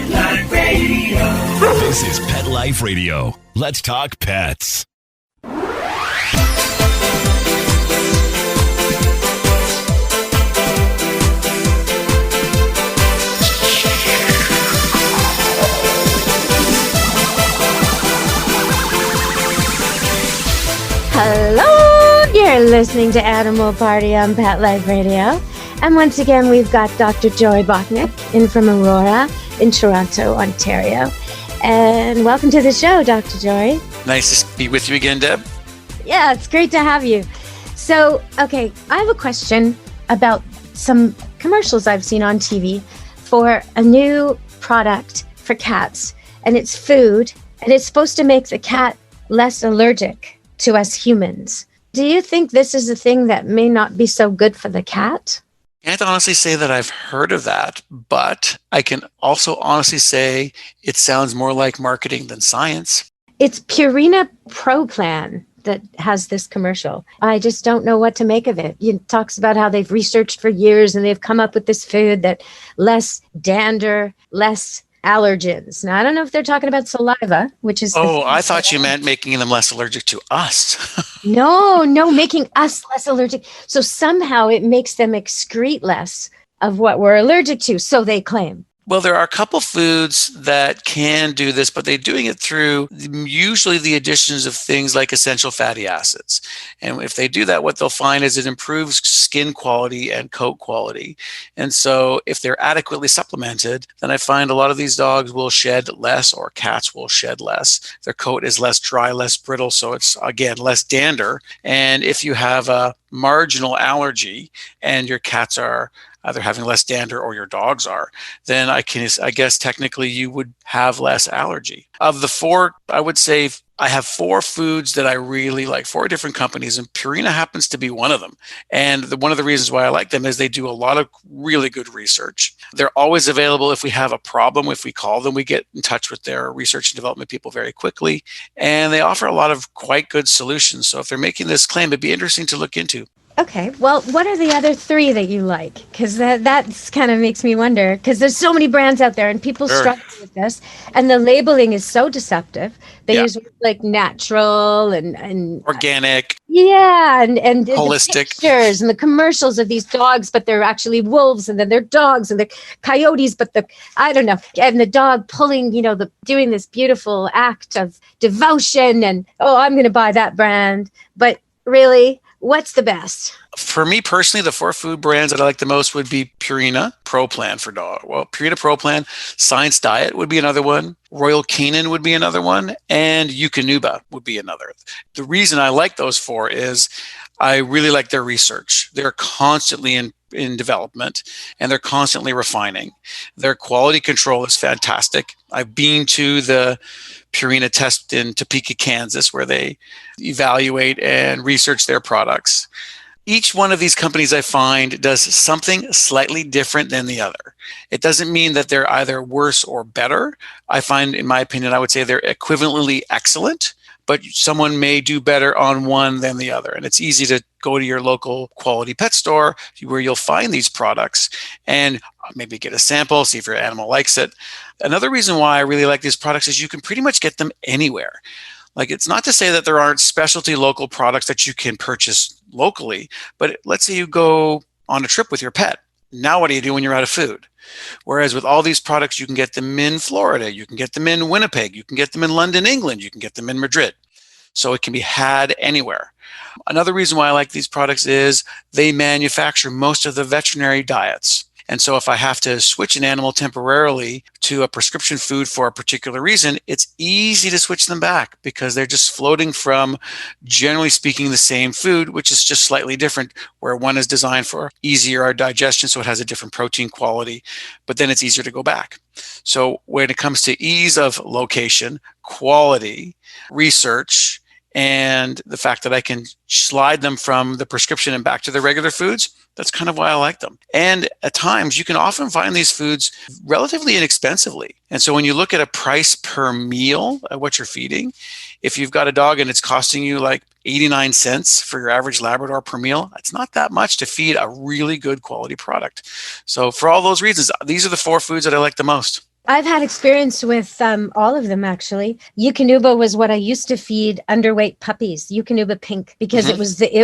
Pet Life Radio. This is Pet Life Radio. Let's talk pets. Hello, you're listening to Animal Party on Pet Life Radio. And once again, we've got Dr. Jory Bocknek in from Aurora in Toronto, Ontario. And welcome to the show, Dr. Jory. Nice to be with you again, Deb. Yeah, it's great to have you. So, okay, I have a question about some commercials I've seen on TV for a new product for cats. And it's food, and it's supposed to make the cat less allergic to us humans. Do you think this is a thing that may not be so good for the cat? I can't honestly say that I've heard of that, but I can also honestly say it sounds more like marketing than science. It's Purina Pro Plan that has this commercial. I just don't know what to make of it. It talks about how they've researched for years and they've come up with this food that less dander, less allergens. Now, I don't know if they're talking about saliva, which is... Oh, I thought you meant making them less allergic to us. No, making us less allergic. So somehow it makes them excrete less of what we're allergic to, so they claim. Well, there are a couple foods that can do this, but they're doing it through usually the additions of things like essential fatty acids. And if they do that, what they'll find is it improves skin quality and coat quality. And so if they're adequately supplemented, then I find a lot of these dogs will shed less, or cats will shed less. Their coat is less dry, less brittle, so it's, again, less dander. And if you have a marginal allergy and your cats are either having less dander or your dogs are, then I guess technically you would have less allergy. Of the four, I would say I have four foods that I really like, four different companies, and Purina happens to be one of them. And one of the reasons why I like them is they do a lot of really good research. They're always available if we have a problem. If we call them, we get in touch with their research and development people very quickly. And they offer a lot of quite good solutions. So if they're making this claim, it'd be interesting to look into. Okay, well, what are the other three that you like? Because that's kind of makes me wonder, because there's so many brands out there and people struggle with this, and the labeling is so deceptive. They use like natural and organic. Yeah, and holistic the pictures and the commercials of these dogs, but they're actually wolves, and then they're dogs, and they're coyotes, but I don't know. And the dog pulling, doing this beautiful act of devotion, and I'm going to buy that brand. But really, what's the best? For me personally, the four food brands that I like the most would be Purina Pro Plan for dog. Well, Purina Pro Plan, Science Diet would be another one, Royal Canin would be another one, and Eukanuba would be another. The reason I like those four is I really like their research. They're constantly in development, and they're constantly refining. Their quality control is fantastic. I've been to the Purina test in Topeka, Kansas, where they evaluate and research their products. Each one of these companies I find does something slightly different than the other. It doesn't mean that they're either worse or better. I find, in my opinion, I would say they're equivalently excellent, but someone may do better on one than the other. And it's easy to go to your local quality pet store where you'll find these products and maybe get a sample, see if your animal likes it. Another reason why I really like these products is you can pretty much get them anywhere. Like, it's not to say that there aren't specialty local products that you can purchase locally, but let's say you go on a trip with your pet. Now what do you do when you're out of food? Whereas with all these products, you can get them in Florida, you can get them in Winnipeg, you can get them in London, England, you can get them in Madrid. So it can be had anywhere. Another reason why I like these products is they manufacture most of the veterinary diets. And so if I have to switch an animal temporarily to a prescription food for a particular reason, it's easy to switch them back because they're just floating from, generally speaking, the same food, which is just slightly different, where one is designed for easier digestion, so it has a different protein quality, but then it's easier to go back. So when it comes to ease of location, quality, research, and the fact that I can slide them from the prescription and back to the regular foods, that's kind of why I like them. And at times, you can often find these foods relatively inexpensively. And so when you look at a price per meal at what you're feeding, if you've got a dog and it's costing you like 89 cents for your average Labrador per meal, it's not that much to feed a really good quality product. So for all those reasons, these are the four foods that I like the most. I've had experience with all of them, actually. Eukanuba was what I used to feed underweight puppies, Eukanuba pink, because it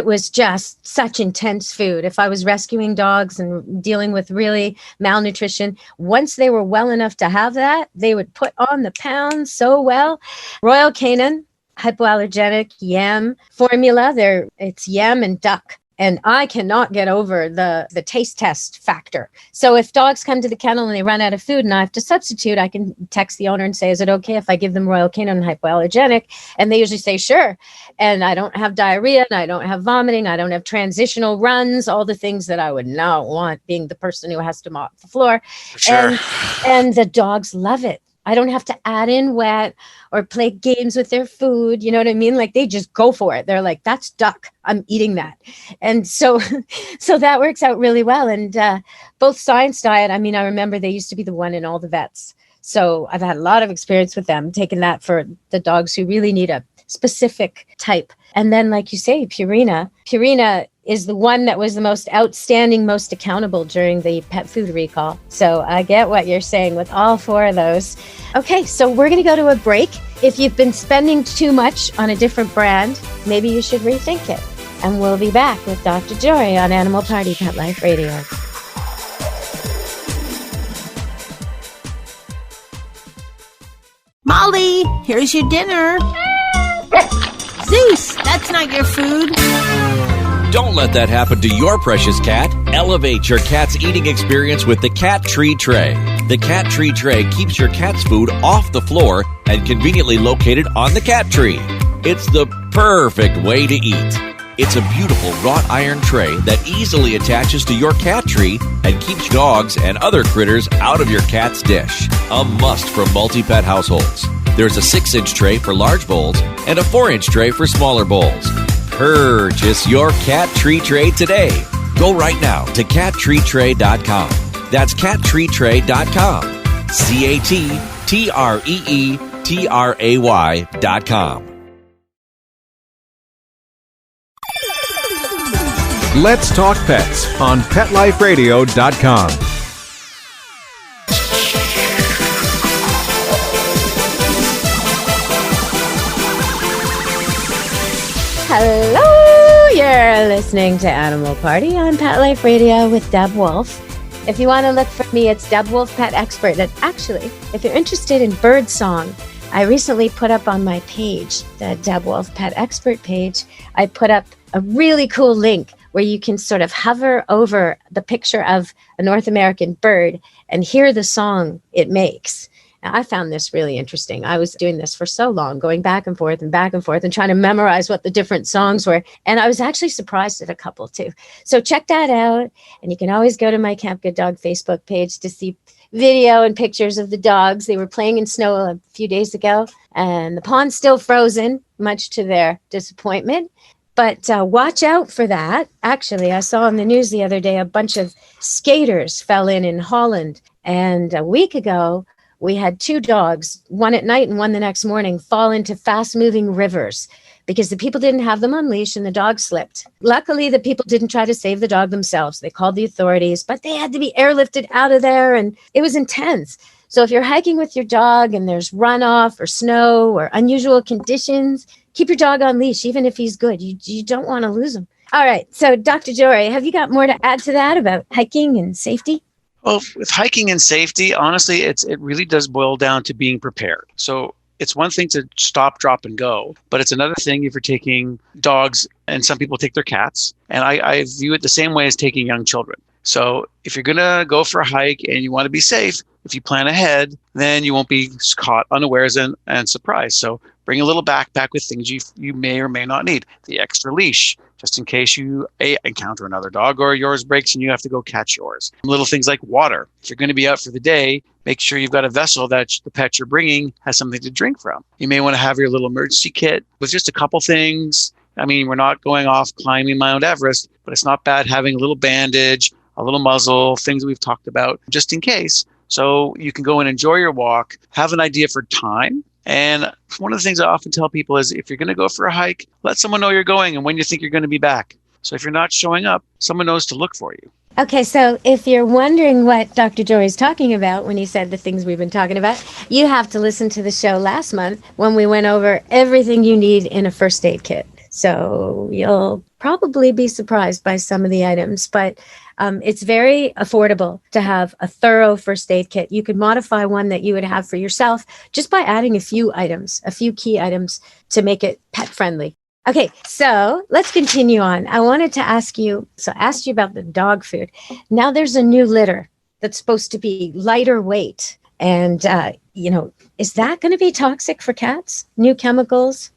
was just such intense food. If I was rescuing dogs and dealing with really malnutrition, once they were well enough to have that, they would put on the pounds so well. Royal Canin, hypoallergenic yam formula. It's yam and duck. And I cannot get over the taste test factor. So if dogs come to the kennel and they run out of food and I have to substitute, I can text the owner and say, is it okay if I give them Royal Canin hypoallergenic? And they usually say, sure. And I don't have diarrhea and I don't have vomiting. I don't have transitional runs, all the things that I would not want being the person who has to mop the floor. Sure. And the dogs love it. I don't have to add in wet or play games with their food. You know what I mean? Like they just go for it. They're like, that's duck. I'm eating that. And so that works out really well. And both Science Diet, I mean, I remember they used to be the one in all the vets. So I've had a lot of experience with them, taking that for the dogs who really need a specific type. And then, like you say, Purina is the one that was the most outstanding, most accountable during the pet food recall. So I get what you're saying with all four of those. Okay, so we're going to go to a break. If you've been spending too much on a different brand, maybe you should rethink it. And we'll be back with Dr. Jory on Animal Party Pet Life Radio. Molly, here's your dinner. Zeus, that's not your food. Don't let that happen to your precious cat. Elevate your cat's eating experience with the Cat Tree Tray. The Cat Tree Tray keeps your cat's food off the floor and conveniently located on the cat tree. It's the perfect way to eat. It's a beautiful wrought iron tray that easily attaches to your cat tree and keeps dogs and other critters out of your cat's dish. A must for multi-pet households. There's a 6-inch tray for large bowls and a 4-inch tray for smaller bowls. Purchase your Cat Tree Tray today. Go right now to cattreetray.com. That's cattreetray.com. CATTREETRAY.com. Let's Talk Pets on PetLifeRadio.com. Hello, you're listening to Animal Party on Pet Life Radio with Deb Wolf. If you want to look for me, it's Deb Wolf Pet Expert. And actually, if you're interested in bird song, I recently put up on my page, the Deb Wolf Pet Expert page, I put up a really cool link where you can sort of hover over the picture of a North American bird and hear the song it makes. Now, I found this really interesting. I was doing this for so long, going back and forth and trying to memorize what the different songs were. And I was actually surprised at a couple too. So check that out. And you can always go to my Camp Good Dog Facebook page to see video and pictures of the dogs. They were playing in snow a few days ago and the pond's still frozen, much to their disappointment. But watch out for that. Actually, I saw on the news the other day a bunch of skaters fell in Holland. And a week ago, we had 2 dogs, one at night and one the next morning, fall into fast-moving rivers because the people didn't have them on leash and the dog slipped. Luckily, the people didn't try to save the dog themselves. They called the authorities, but they had to be airlifted out of there, and it was intense. So if you're hiking with your dog and there's runoff or snow or unusual conditions, keep your dog on leash, even if he's good. You don't want to lose him. All right. So, Dr. Jory, have you got more to add to that about hiking and safety? Well, with hiking and safety, honestly, it really does boil down to being prepared. So it's one thing to stop, drop, and go, but it's another thing if you're taking dogs, and some people take their cats, and I view it the same way as taking young children. So if you're going to go for a hike and you want to be safe, if you plan ahead, then you won't be caught unawares and surprised. So bring a little backpack with things you may or may not need. The extra leash, just in case you encounter another dog or yours breaks and you have to go catch yours. Little things like water. If you're going to be out for the day, make sure you've got a vessel that the pet you're bringing has something to drink from. You may want to have your little emergency kit with just a couple things. I mean, we're not going off climbing Mount Everest, but it's not bad having a little bandage, a little muzzle, things we've talked about, just in case. So you can go and enjoy your walk, have an idea for time. And one of the things I often tell people is if you're going to go for a hike, let someone know you're going and when you think you're going to be back. So if you're not showing up, someone knows to look for you. Okay, so if you're wondering what Dr. Jory's talking about when he said the things we've been talking about, you have to listen to the show last month when we went over everything you need in a first aid kit. So you'll probably be surprised by some of the items, but it's very affordable to have a thorough first aid kit. You could modify one that you would have for yourself just by adding a few items, a few key items to make it pet friendly. Okay, so let's continue on. I wanted to ask you, I asked you about the dog food. Now there's a new litter that's supposed to be lighter weight. And, is that going to be toxic for cats? New chemicals?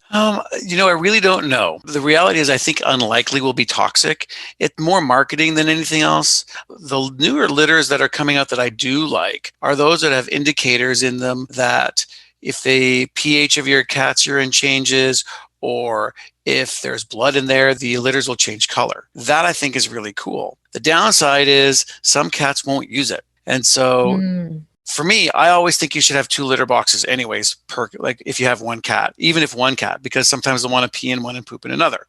I really don't know. The reality is I think unlikely will be toxic. It's more marketing than anything else. The newer litters that are coming out that I do like are those that have indicators in them that if the pH of your cat's urine changes, or if there's blood in there, the litters will change color. That I think is really cool. The downside is some cats won't use it. And so for me, I always think you should have 2 litter boxes anyways, like if you have one cat, even if one cat, because sometimes they'll want to pee in one and poop in another.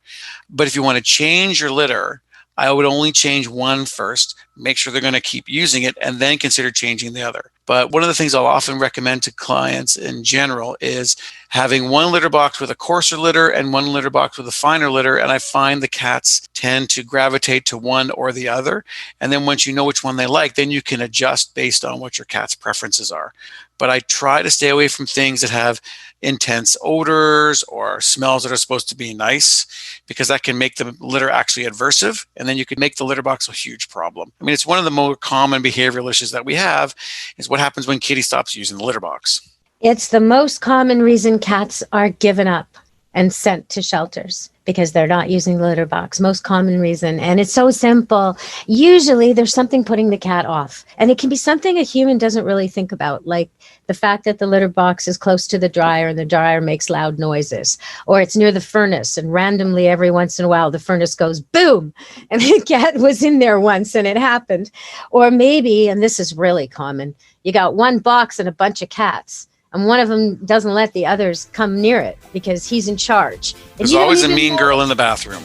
But if you want to change your litter, I would only change one first, make sure they're going to keep using it, and then consider changing the other. But one of the things I'll often recommend to clients in general is having one litter box with a coarser litter and one litter box with a finer litter. And I find the cats tend to gravitate to one or the other. And then once you know which one they like, then you can adjust based on what your cat's preferences are. But I try to stay away from things that have intense odors or smells that are supposed to be nice, because that can make the litter actually aversive. And then you could make the litter box a huge problem. I mean, it's one of the more common behavioral issues that we have is what happens when Kitty stops using the litter box. It's the most common reason cats are given up and sent to shelters, because they're not using the litter box. Most common reason. And it's so simple. Usually there's something putting the cat off. And it can be something a human doesn't really think about, like the fact that the litter box is close to the dryer and the dryer makes loud noises, or it's near the furnace and randomly every once in a while the furnace goes boom and the cat was in there once and it happened. Or maybe, and this is really common, you got one box and a bunch of cats, and one of them doesn't let the others come near it because he's in charge. There's always a mean girl in the bathroom.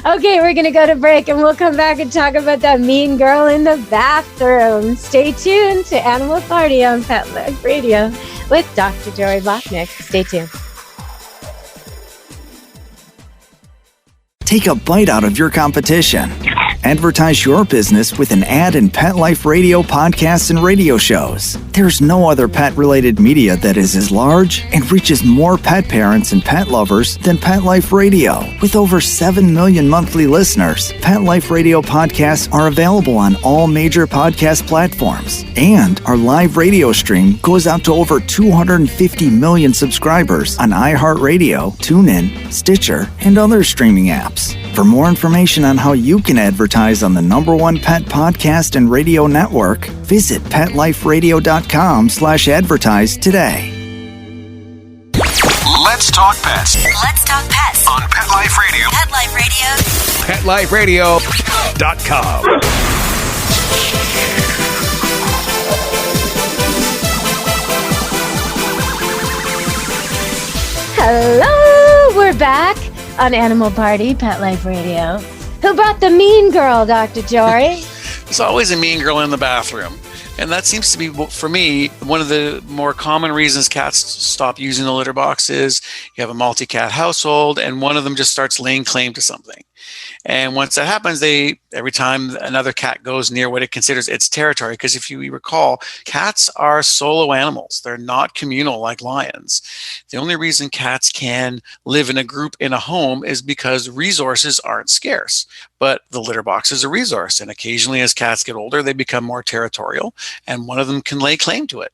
Okay, we're going to go to break and we'll come back and talk about that mean girl in the bathroom. Stay tuned to Animal Party on Pet Life Radio with Dr. Jory Bocknek. Stay tuned. Take a bite out of your competition. Advertise your business with an ad in Pet Life Radio podcasts and radio shows. There's no other pet-related media that is as large and reaches more pet parents and pet lovers than Pet Life Radio. With over 7 million monthly listeners, Pet Life Radio podcasts are available on all major podcast platforms. And our live radio stream goes out to over 250 million subscribers on iHeartRadio, TuneIn, Stitcher, and other streaming apps. For more information on how you can advertise on the #1 pet podcast and radio network, visit PetLifeRadio.com/advertise today. Let's talk pets Let's talk pets on Pet Life Radio. Pet Life Radio. PetLifeRadio.com. Hello, we're back on Animal Party, Pet Life Radio. Who brought the mean girl, Dr. Jory? There's always a mean girl in the bathroom. And that seems to be, for me, one of the more common reasons cats stop using the litter box is you have a multi-cat household and one of them just starts laying claim to something. And once that happens, every time another cat goes near what it considers its territory, because if you recall, cats are solo animals. They're not communal like lions. The only reason cats can live in a group in a home is because resources aren't scarce. But the litter box is a resource. And occasionally as cats get older, they become more territorial and one of them can lay claim to it.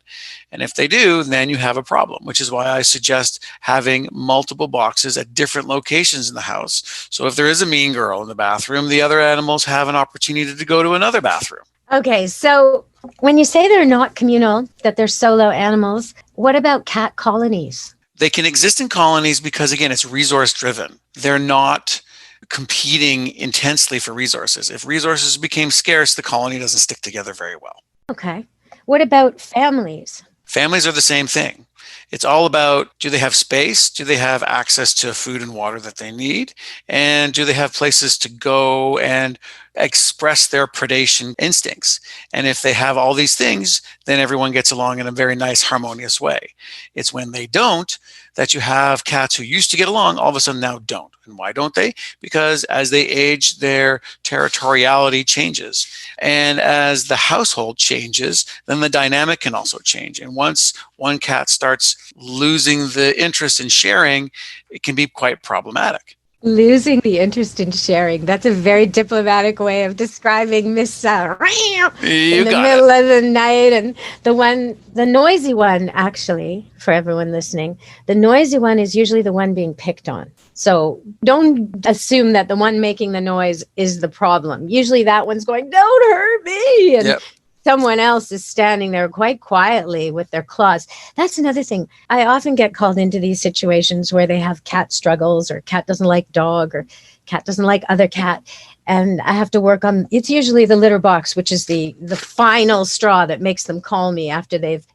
And if they do, then you have a problem, which is why I suggest having multiple boxes at different locations in the house. So if there is a mean girl in the bathroom, the other animals have an opportunity to go to another bathroom. Okay, so when you say they're not communal, that they're solo animals, what about cat colonies? They can exist in colonies because, again, it's resource driven. They're not competing intensely for resources. If resources became scarce, the colony doesn't stick together very well. Okay. What about families? Families are the same thing. It's all about, do they have space? Do they have access to food and water that they need? And do they have places to go and express their predation instincts? And if they have all these things, then everyone gets along in a very nice, harmonious way. It's when they don't that you have cats who used to get along, all of a sudden now don't. And why don't they? Because as they age, their territoriality changes. And as the household changes, then the dynamic can also change. And once one cat starts losing the interest in sharing, it can be quite problematic. Losing the interest in sharing. That's a very diplomatic way of describing Miss in the middle of the night. And the noisy one, actually, for everyone listening, the noisy one is usually the one being picked on. So don't assume that the one making the noise is the problem. Usually that one's going, don't hurt me. And someone else is standing there quite quietly with their claws. That's another thing. I often get called into these situations where they have cat struggles, or cat doesn't like dog, or cat doesn't like other cat. And I have to work on, it's usually the litter box, which is the final straw that makes them call me after they've,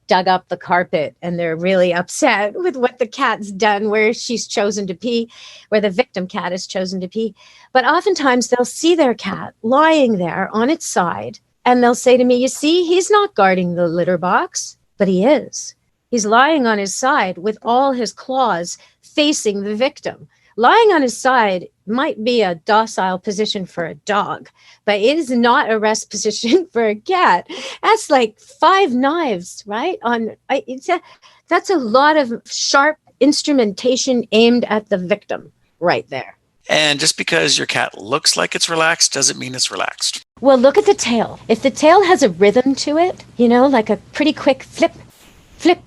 dug up the carpet and they're really upset with what the cat's done, where she's chosen to pee, where the victim cat has chosen to pee. But oftentimes they'll see their cat lying there on its side, and they'll say to me, you see, he's not guarding the litter box, but he is. He's lying on his side with all his claws facing the victim. Lying on his side might be a docile position for a dog, but it is not a rest position for a cat. That's like 5 knives, right? That's a lot of sharp instrumentation aimed at the victim right there. And just because your cat looks like it's relaxed doesn't mean it's relaxed. Well, look at the tail. If the tail has a rhythm to it, like a pretty quick flip, flip,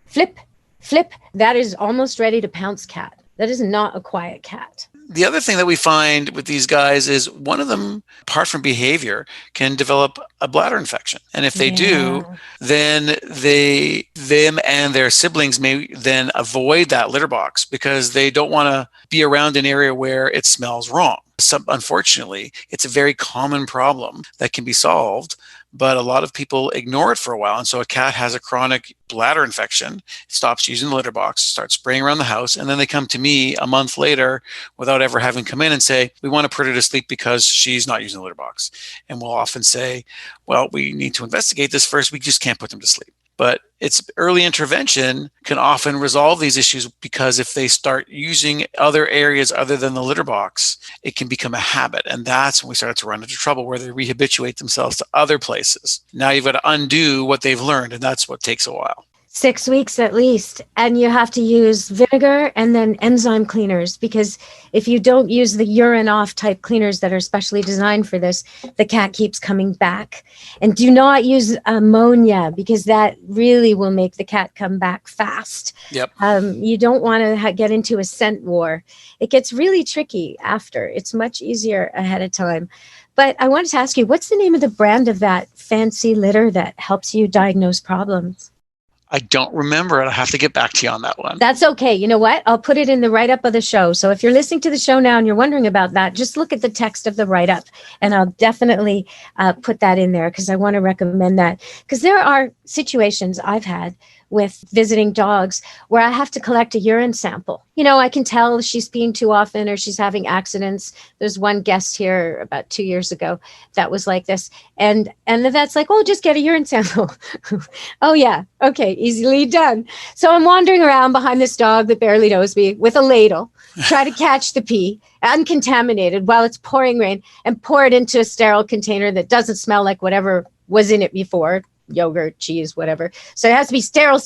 flip, flip, that is almost ready to pounce cat. That is not a quiet cat. The other thing that we find with these guys is one of them, apart from behavior, can develop a bladder infection. And if they do, then them and their siblings may then avoid that litter box because they don't want to be around an area where it smells wrong. Unfortunately, it's a very common problem that can be solved, but a lot of people ignore it for a while. And so a cat has a chronic bladder infection, stops using the litter box, starts spraying around the house, and then they come to me a month later without ever having come in and say, we want to put her to sleep because she's not using the litter box. And we'll often say, well, we need to investigate this first. We just can't put them to sleep. But it's early intervention can often resolve these issues, because if they start using other areas other than the litter box, it can become a habit. And that's when we start to run into trouble, where they rehabituate themselves to other places. Now you've got to undo what they've learned, and that's what takes a while. 6 weeks at least. And you have to use vinegar and then enzyme cleaners, because if you don't use the urine off type cleaners that are specially designed for this, the cat keeps coming back. And do not use ammonia, because that really will make the cat come back fast. Yep. You don't want to get into a scent war. It gets really tricky after. It's much easier ahead of time. But I wanted to ask you, what's the name of the brand of that fancy litter that helps you diagnose problems? I don't remember it. I'll have to get back to you on that one. That's okay. You know what? I'll put it in the write-up of the show. So if you're listening to the show now and you're wondering about that, just look at the text of the write-up, and I'll definitely put that in there, because I want to recommend that. Because there are situations I've had with visiting dogs where I have to collect a urine sample. I can tell she's peeing too often or she's having accidents. There's one guest here about 2 years ago that was like this. And the vet's like, oh, just get a urine sample. Oh, yeah. Okay. Easily done. So I'm wandering around behind this dog that barely knows me with a ladle, try to catch the pee uncontaminated while it's pouring rain, and pour it into a sterile container that doesn't smell like whatever was in it before. Yogurt, cheese, whatever. So it has to be sterile.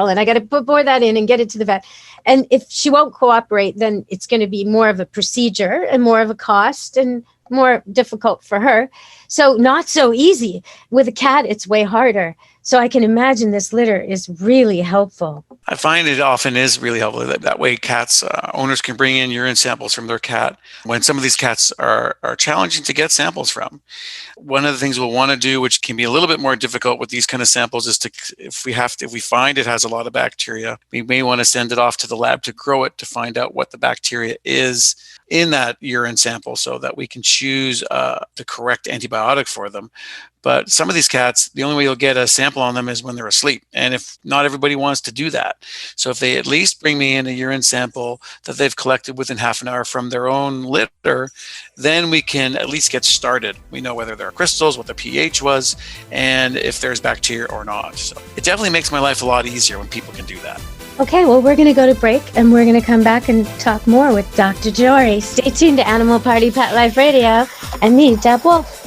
And I got to pour that in and get it to the vet. And if she won't cooperate, then it's going to be more of a procedure and more of a cost and more difficult for her. So not so easy. With a cat, it's way harder. So I can imagine this litter is really helpful. I find it often is really helpful. That way cats, owners can bring in urine samples from their cat when some of these cats are challenging to get samples from. One of the things we'll want to do, which can be a little bit more difficult with these kind of samples, is if we find it has a lot of bacteria, we may want to send it off to the lab to grow it to find out what the bacteria is in that urine sample, so that we can choose the correct antibiotic for them. But some of these cats, the only way you'll get a sample on them is when they're asleep. And if not everybody wants to do that. So if they at least bring me in a urine sample that they've collected within half an hour from their own litter, then we can at least get started. We know whether there are crystals, what the pH was, and if there's bacteria or not. So it definitely makes my life a lot easier when people can do that. Okay, well, we're going to go to break, and we're going to come back and talk more with Dr. Jory. Stay tuned to Animal Party Pet Life Radio and me, Deb Wolf.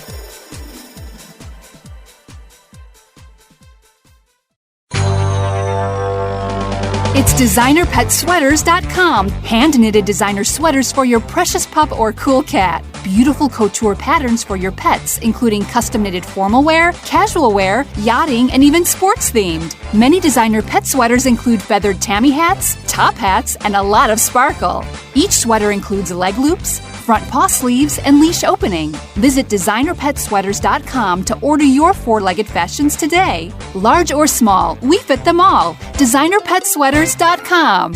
It's designerpetsweaters.com. Hand-knitted designer sweaters for your precious pup or cool cat. Beautiful couture patterns for your pets, including custom-knitted formal wear, casual wear, yachting, and even sports-themed. Many designer pet sweaters include feathered tammy hats, top hats, and a lot of sparkle. Each sweater includes leg loops, front paw sleeves, and leash opening. Visit designerpetsweaters.com to order your four-legged fashions today. Large or small, we fit them all. designerpetsweaters.com.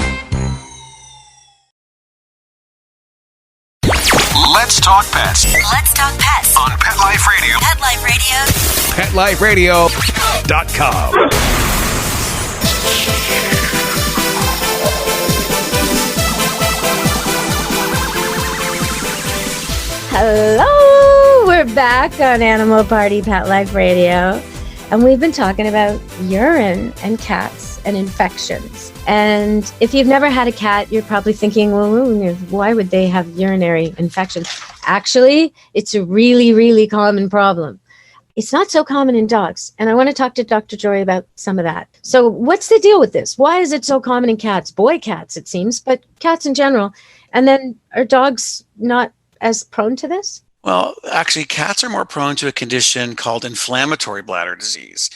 Let's talk pets Let's talk pets on Pet Life Radio. Pet Life Radio. PetLifeRadio.com. Hello! We're back on Animal Party Pet Life Radio, and we've been talking about urine and cats and infections. And if you've never had a cat, you're probably thinking, well, why would they have urinary infections? Actually, it's a really, really common problem. It's not so common in dogs, and I want to talk to Dr. Jory about some of that. So what's the deal with this? Why is it so common in cats? Boy cats, it seems, but cats in general. And then are dogs not as prone to this? Well, actually, cats are more prone to a condition called inflammatory bladder disease.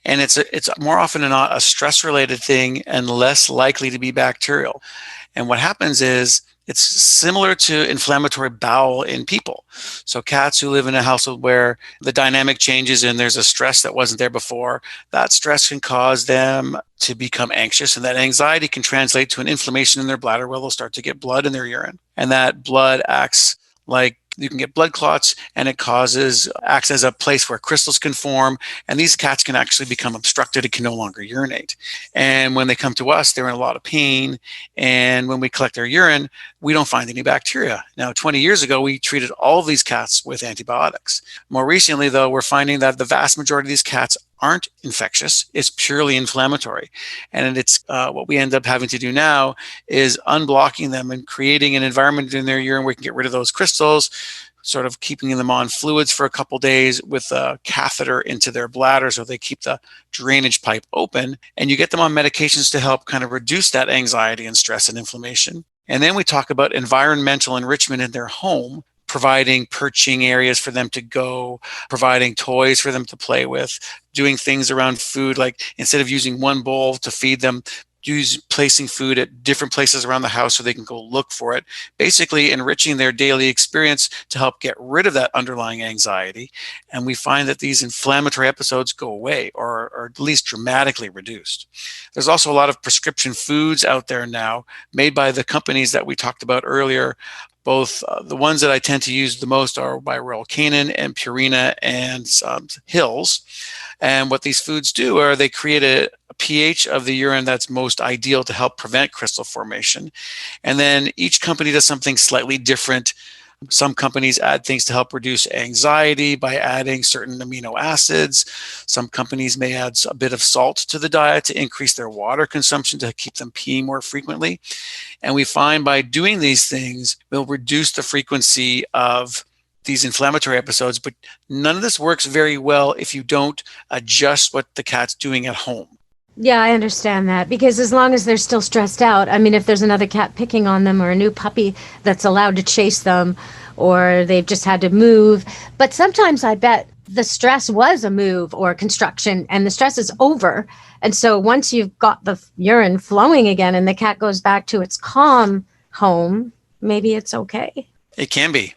And it's more often than not a stress-related thing and less likely to be bacterial. And what happens is it's similar to inflammatory bowel in people. So cats who live in a household where the dynamic changes and there's a stress that wasn't there before, that stress can cause them to become anxious, and that anxiety can translate to an inflammation in their bladder where they'll start to get blood in their urine. And that blood acts like you can get blood clots, and it acts as a place where crystals can form, and these cats can actually become obstructed and can no longer urinate. And when they come to us, they're in a lot of pain, and when we collect their urine, we don't find any bacteria. Now, 20 years ago, we treated all of these cats with antibiotics. More recently, though, we're finding that the vast majority of these cats aren't infectious. It's purely inflammatory. And it's what we end up having to do now is unblocking them and creating an environment in their urine where we can get rid of those crystals, sort of keeping them on fluids for a couple days with a catheter into their bladder so they keep the drainage pipe open. And you get them on medications to help kind of reduce that anxiety and stress and inflammation. And then we talk about environmental enrichment in their home, providing perching areas for them to go, providing toys for them to play with, doing things around food, like instead of using one bowl to feed them, placing food at different places around the house so they can go look for it, basically enriching their daily experience to help get rid of that underlying anxiety. And we find that these inflammatory episodes go away or are at least dramatically reduced. There's also a lot of prescription foods out there now made by the companies that we talked about earlier. Both the ones that I tend to use the most are by Royal Canin and Purina and Hills. And what these foods do are they create a pH of the urine that's most ideal to help prevent crystal formation. And then each company does something slightly different. Some companies add things to help reduce anxiety by adding certain amino acids. Some companies may add a bit of salt to the diet to increase their water consumption to keep them peeing more frequently. And we find by doing these things, we'll reduce the frequency of these inflammatory episodes, but none of this works very well if you don't adjust what the cat's doing at home. Yeah, I understand that, because as long as they're still stressed out, I mean, if there's another cat picking on them or a new puppy that's allowed to chase them, or they've just had to move. But sometimes I bet the stress was a move or construction and the stress is over. And so once you've got the urine flowing again and the cat goes back to its calm home, maybe it's okay. It can be.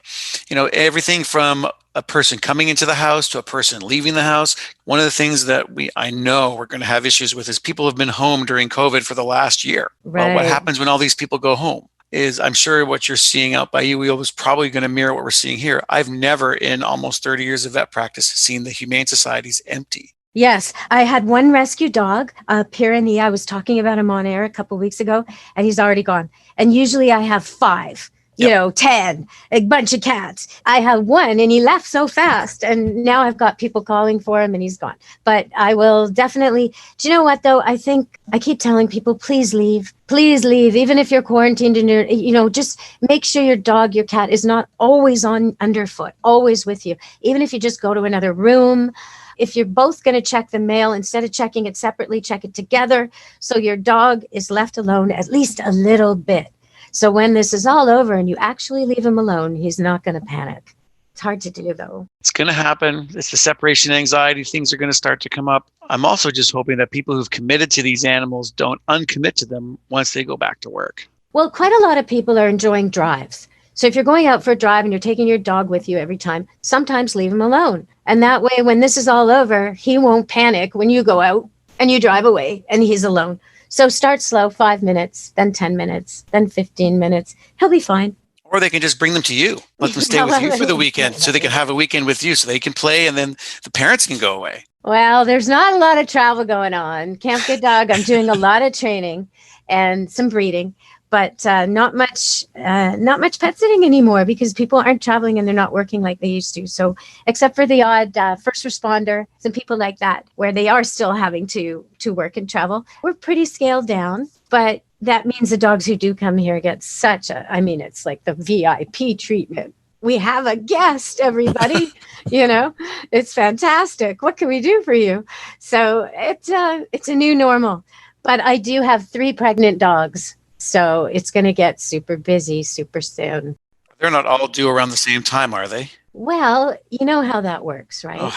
You know, everything from a person coming into the house to a person leaving the house. One of the things that I know we're going to have issues with is people have been home during COVID for the last year. Right. Well, what happens when all these people go home? is I'm sure what you're seeing out by you is probably going to mirror what we're seeing here. I've never in almost 30 years of vet practice seen the Humane Societies empty. Yes, I had one rescue dog, Pyrenees. I was talking about him on air a couple of weeks ago, and he's already gone. And usually I have 5, 10, a bunch of cats. I have one, and he left so fast. And now I've got people calling for him, and he's gone. But I will definitely. Do you know what, though? I think I keep telling people, please leave. Please leave. Even if you're quarantined and just make sure your dog, your cat is not always on underfoot, always with you. Even if you just go to another room. If you're both going to check the mail, instead of checking it separately, check it together. So your dog is left alone at least a little bit. So when this is all over and you actually leave him alone, he's not going to panic. It's hard to do, though. It's going to happen. It's the separation anxiety. Things are going to start to come up. I'm also just hoping that people who've committed to these animals don't uncommit to them once they go back to work. Well, quite a lot of people are enjoying drives. So if you're going out for a drive and you're taking your dog with you every time, sometimes leave him alone. And that way, when this is all over, he won't panic when you go out and you drive away and he's alone. So start slow, 5 minutes, then 10 minutes, then 15 minutes. He'll be fine. Or they can just bring them to you. Let them stay with you for the weekend so they can have a weekend with you so they can play and then the parents can go away. Well, there's not a lot of travel going on. Camp Good Dog, I'm doing a lot of training and some breeding. But not much pet sitting anymore because people aren't traveling and they're not working like they used to. So except for the odd first responder, some people like that, where they are still having to work and travel, we're pretty scaled down. But that means the dogs who do come here get it's like the VIP treatment. We have a guest, everybody. It's fantastic. What can we do for you? So it's a new normal. But I do have 3 pregnant dogs. So it's going to get super busy super soon. They're not all due around the same time, are they? Well, you know how that works, right?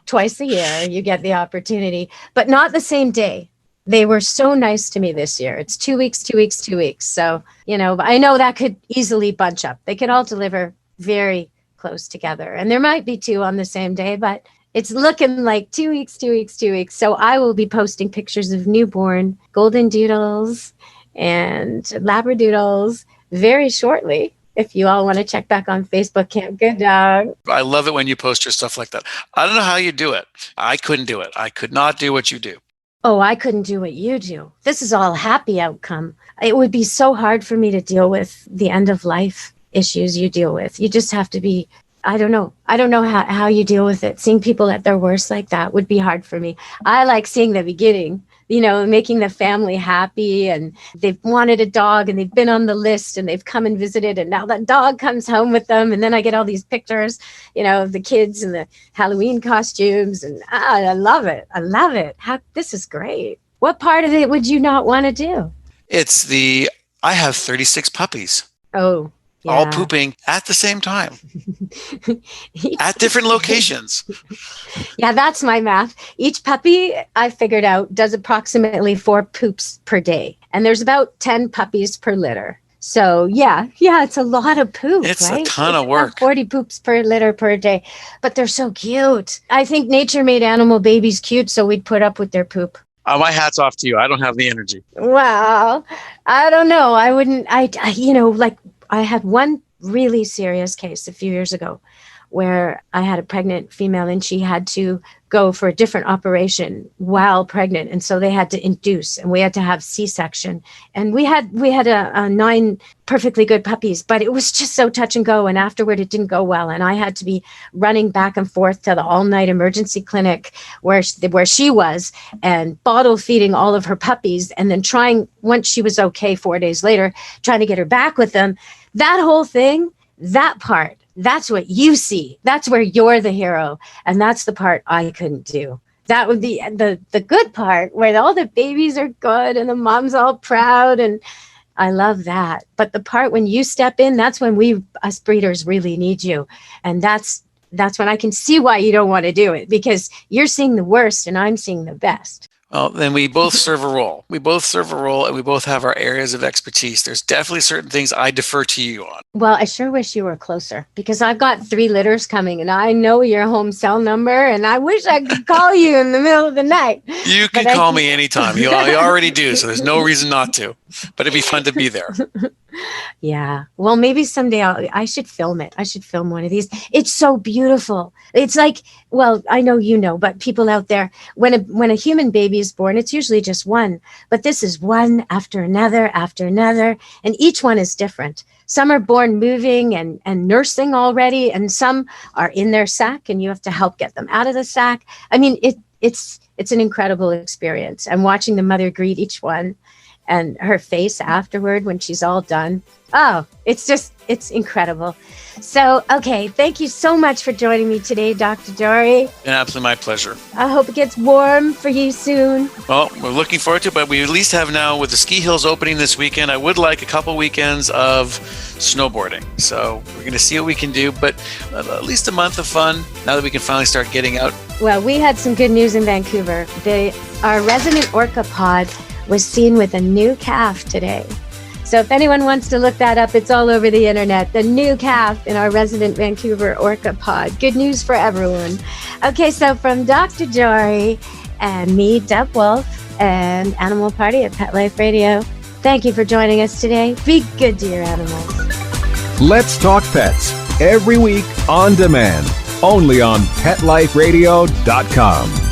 Twice a year, you get the opportunity, but not the same day. They were so nice to me this year. It's 2 weeks, 2 weeks, 2 weeks. So, I know that could easily bunch up. They could all deliver very close together. And there might be 2 on the same day, but it's looking like 2 weeks, 2 weeks, 2 weeks. So I will be posting pictures of newborn golden doodles and labradoodles very shortly. If you all want to check back on Facebook, Camp Good Dog. I love it when you post your stuff like that. I don't know how you do it. I couldn't do it. I could not do what you do. Oh, I couldn't do what you do. This is all happy outcome. It would be so hard for me to deal with the end of life issues you deal with. You just have to be, I don't know how you deal with it. Seeing people at their worst like that would be hard for me. I like seeing the beginning. Making the family happy and they've wanted a dog and they've been on the list and they've come and visited and now that dog comes home with them. And then I get all these pictures, of the kids and the Halloween costumes and I love it. I love it. This is great. What part of it would you not want to do? I have 36 puppies. Oh, yeah. All pooping at the same time at different locations. Yeah, that's my math. Each puppy, I figured out, does approximately 4 poops per day. And there's about 10 puppies per litter. So yeah, it's a lot of poop, It's right? a ton of work. 40 poops per litter per day. But they're so cute. I think nature made animal babies cute, so we'd put up with their poop. My hat's off to you. I don't have the energy. Well, I don't know. I wouldn't, I had one really serious case a few years ago where I had a pregnant female and she had to go for a different operation while pregnant. And so they had to induce and we had to have C-section. And we had a 9 perfectly good puppies, but it was just so touch and go. And afterward, it didn't go well. And I had to be running back and forth to the all-night emergency clinic where she was and bottle feeding all of her puppies. And then once she was okay 4 days later, trying to get her back with them. That whole thing, that part, that's what you see. That's where you're the hero. And that's the part I couldn't do. That would be the good part where all the babies are good and the mom's all proud. And I love that. But the part when you step in, that's when us breeders really need you. And that's when I can see why you don't want to do it because you're seeing the worst and I'm seeing the best. Well, then we both serve a role. We both serve a role and we both have our areas of expertise. There's definitely certain things I defer to you on. Well, I sure wish you were closer because I've got 3 litters coming and I know your home cell number and I wish I could call you in the middle of the night. You can call me anytime. You already do, so there's no reason not to. But it'd be fun to be there. Yeah. Well, maybe someday I should film it. I should film one of these. It's so beautiful. It's like, well, I know you know, but people out there, when a human baby is born, it's usually just one. But this is one after another, and each one is different. Some are born moving and nursing already, and some are in their sac, and you have to help get them out of the sac. I mean, it's an incredible experience. And watching the mother greet each one and her face afterward when she's all done. Oh, it's incredible. So, okay, thank you so much for joining me today, Dr. Jory. Absolutely my pleasure. I hope it gets warm for you soon. Well, we're looking forward to it, but we at least have now, with the ski hills opening this weekend, I would like a couple weekends of snowboarding. So we're going to see what we can do, but at least a month of fun now that we can finally start getting out. Well, we had some good news in Vancouver. Our resident orca pod was seen with a new calf today. So if anyone wants to look that up, it's all over the internet. The new calf in our resident Vancouver orca pod. Good news for everyone. Okay, so from Dr. Jory and me, Deb Wolf, and Animal Party at Pet Life Radio, thank you for joining us today. Be good to your animals. Let's Talk Pets, every week on demand, only on PetLifeRadio.com.